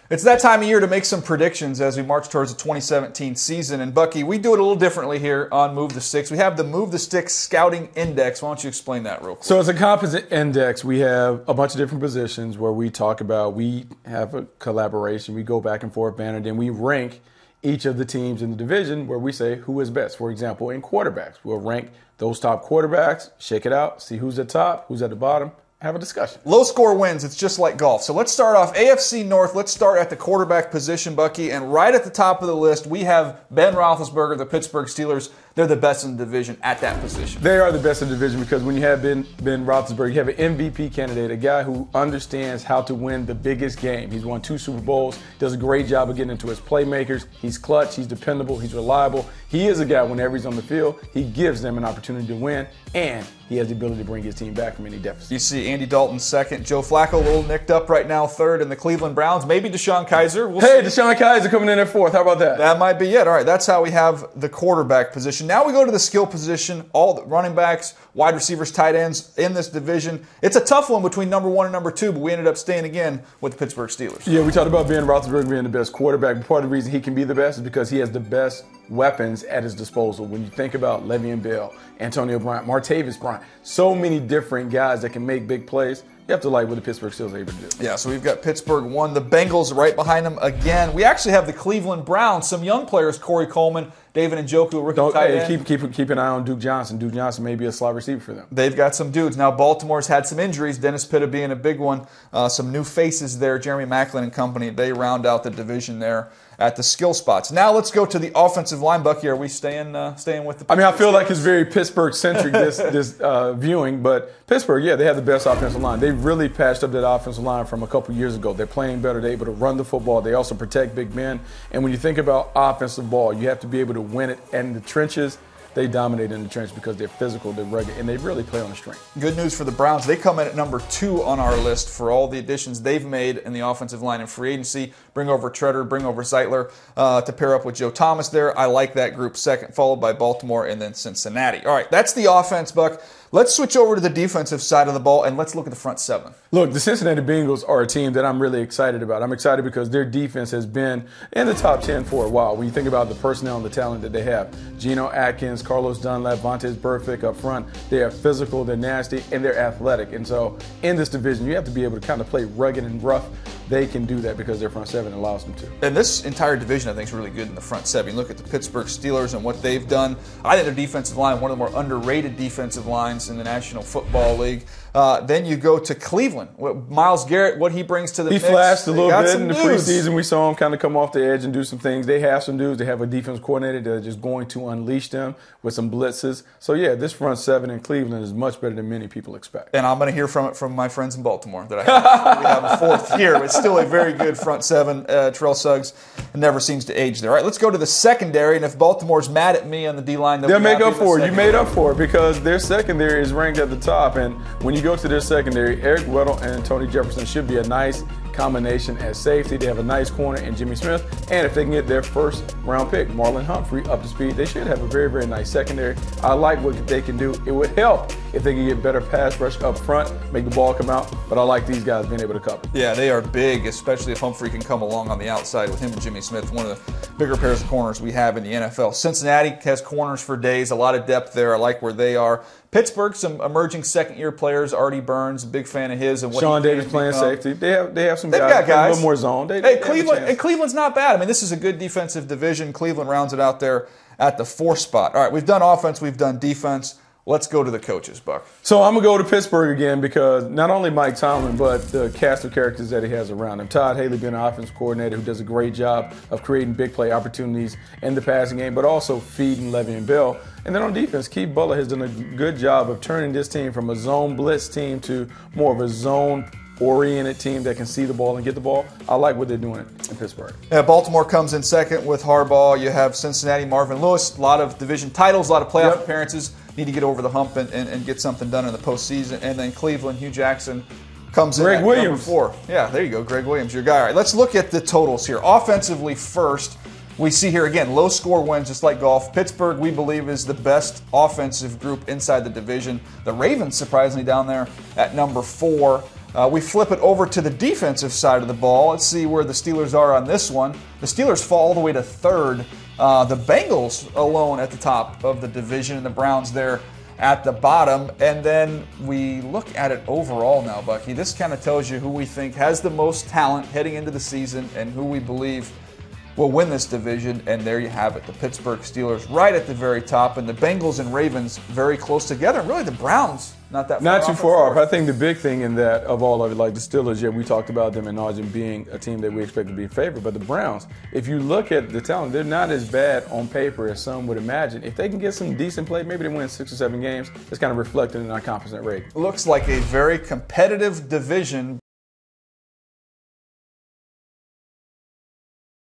It's that time of year to make some predictions as we march towards the 2017 season. And Bucky, we do it a little differently here on Move the Sticks. We have the Move the Sticks Scouting Index. Why don't you explain that real quick? So it's a composite index. We have a bunch of different positions where we talk about, we have a collaboration. We go back and forth, banner, then we rank each of the teams in the division where we say who is best. For example, in quarterbacks, we'll rank those top quarterbacks, shake it out, see who's at the top, who's at the bottom, have a discussion. Low score wins. It's just like golf. So let's start off AFC North. Let's start at the quarterback position, Bucky. And right at the top of the list, we have Ben Roethlisberger, the Pittsburgh Steelers. They're the best in the division at that position. They are the best in the division because when you have Ben Roethlisberger, you have an MVP candidate, a guy who understands how to win the biggest game. He's won 2 Super Bowls, does a great job of getting into his playmakers. He's clutch, he's dependable, he's reliable. He is a guy, whenever he's on the field, he gives them an opportunity to win, and he has the ability to bring his team back from any deficit. You see Andy Dalton second, Joe Flacco a little nicked up right now third, and the Cleveland Browns, maybe Deshaun Kaiser. We'll see. Deshaun Kaiser coming in at fourth. How about that? That might be it. All right, that's how we have the quarterback position. Now we go to the skill position, all the running backs, wide receivers, tight ends in this division. It's a tough one between number 1 and number 2, but we ended up staying again with the Pittsburgh Steelers. Yeah, we talked about Ben Roethlisberger being the best quarterback. Part of the reason he can be the best is because he has the best weapons at his disposal. When you think about Le'Veon Bell, Antonio Bryant, Martavis Bryant, so many different guys that can make big plays. You have to like what the Pittsburgh Steelers are able to do. Yeah, so we've got Pittsburgh 1, the Bengals right behind them again. We actually have the Cleveland Browns, some young players, Corey Coleman, David Njoku, rookie tight end. Keep an eye on Duke Johnson. Duke Johnson may be a slot receiver for them. They've got some dudes. Now Baltimore's had some injuries, Dennis Pitta being a big one. Some new faces there, Jeremy Maclin and company. They round out the division there at the skill spots. Now let's go to the offensive line. Bucky, are we staying with the I feel like it's very Pittsburgh-centric, this viewing, but Pittsburgh, yeah, they have the best offensive line. They really patched up that offensive line from a couple years ago. They're playing better. They're able to run the football. They also protect big men. And when you think about offensive ball, you have to be able to win it. And in the trenches, they dominate in the trench because they're physical, they're rugged, and they really play on the string. Good news for the Browns. They come in at number 2 on our list for all the additions they've made in the offensive line in free agency. Bring over Treader, bring over Zeitler to pair up with Joe Thomas there. I like that group second, followed by Baltimore and then Cincinnati. All right, that's the offense, Buck. Let's switch over to the defensive side of the ball, and let's look at the front 7. Look, the Cincinnati Bengals are a team that I'm really excited about. I'm excited because their defense has been in the top 10 for a while. When you think about the personnel and the talent that they have, Geno Atkins, Carlos Dunlap, Vontaze Burfict up front, they are physical, they're nasty, and they're athletic. And so in this division, you have to be able to kind of play rugged and rough. They can do that because their front 7 allows them to. And this entire division, I think, is really good in the front 7. You look at the Pittsburgh Steelers and what they've done. I think their defensive line, one of the more underrated defensive lines in the National Football League. Then you go to Cleveland. Myles Garrett, what he brings to the mix. He flashed a little bit in the preseason. We saw him kind of come off the edge and do some things. They have some dudes. They have a defense coordinator that are just going to unleash them with some blitzes. So, yeah, this front 7 in Cleveland is much better than many people expect. And I'm going to hear from it from my friends in Baltimore that we have a fourth here. It's still a very good front 7. Terrell Suggs never seems to age there. All right, let's go to the secondary. And if Baltimore's mad at me on the D-line, they'll make up for it. You made up for it because their secondary is ranked at the top. And when you go to their secondary, Eric Weddle and Tony Jefferson should be a nice combination at safety. They have a nice corner in Jimmy Smith. And if they can get their first-round pick, Marlon Humphrey, up to speed, they should have a very, very nice secondary. I like what they can do. It would help if they can get better pass rush up front, make the ball come out. But I like these guys being able to cover. Yeah, they are big, especially if Humphrey can come along on the outside with him and Jimmy Smith, one of the bigger pairs of corners we have in the NFL. Cincinnati has corners for days, a lot of depth there. I like where they are. Pittsburgh, some emerging second-year players. Artie Burns, big fan of his. And what Sean Davis playing safety. They have some They've guys, got guys. A little more zone. Cleveland's not bad. I mean, this is a good defensive division. Cleveland rounds it out there at the 4th spot. All right, we've done offense, we've done defense. Let's go to the coaches, Buck. So I'm going to go to Pittsburgh again because not only Mike Tomlin, but the cast of characters that he has around him. Todd Haley being an offensive coordinator who does a great job of creating big play opportunities in the passing game, but also feeding Le'Veon Bell. And then on defense, Keith Butler has done a good job of turning this team from a zone blitz team to more of a zone-oriented team that can see the ball and get the ball. I like what they're doing in Pittsburgh. Yeah, Baltimore comes in second with Harbaugh. You have Cincinnati, Marvin Lewis, a lot of division titles, a lot of playoff appearances. Need to get over the hump and get something done in the postseason. And then Cleveland, Hugh Jackson comes in at number 4. Yeah, there you go, Greg Williams, your guy. All right, let's look at the totals here. Offensively first, we see here again, low score wins just like golf. Pittsburgh, we believe, is the best offensive group inside the division. The Ravens, surprisingly, down there at number 4. We flip it over to the defensive side of the ball. Let's see where the Steelers are on this one. The Steelers fall all the way to third. The Bengals alone at the top of the division, and the Browns there at the bottom. And then we look at it overall now, Bucky. This kind of tells you who we think has the most talent heading into the season and who we believe will win this division. And there you have it. The Pittsburgh Steelers right at the very top, and the Bengals and Ravens very close together. And really the Browns not that far Not off. too far off. I think the big thing in that of all of it, like the Steelers, yeah, we talked about them and Najee being a team that we expect to be a favorite. But the Browns, if you look at the talent, they're not as bad on paper as some would imagine. If they can get some decent play, maybe they win 6 or 7 games. It's kind of reflected in our confidence rate. Looks like a very competitive division.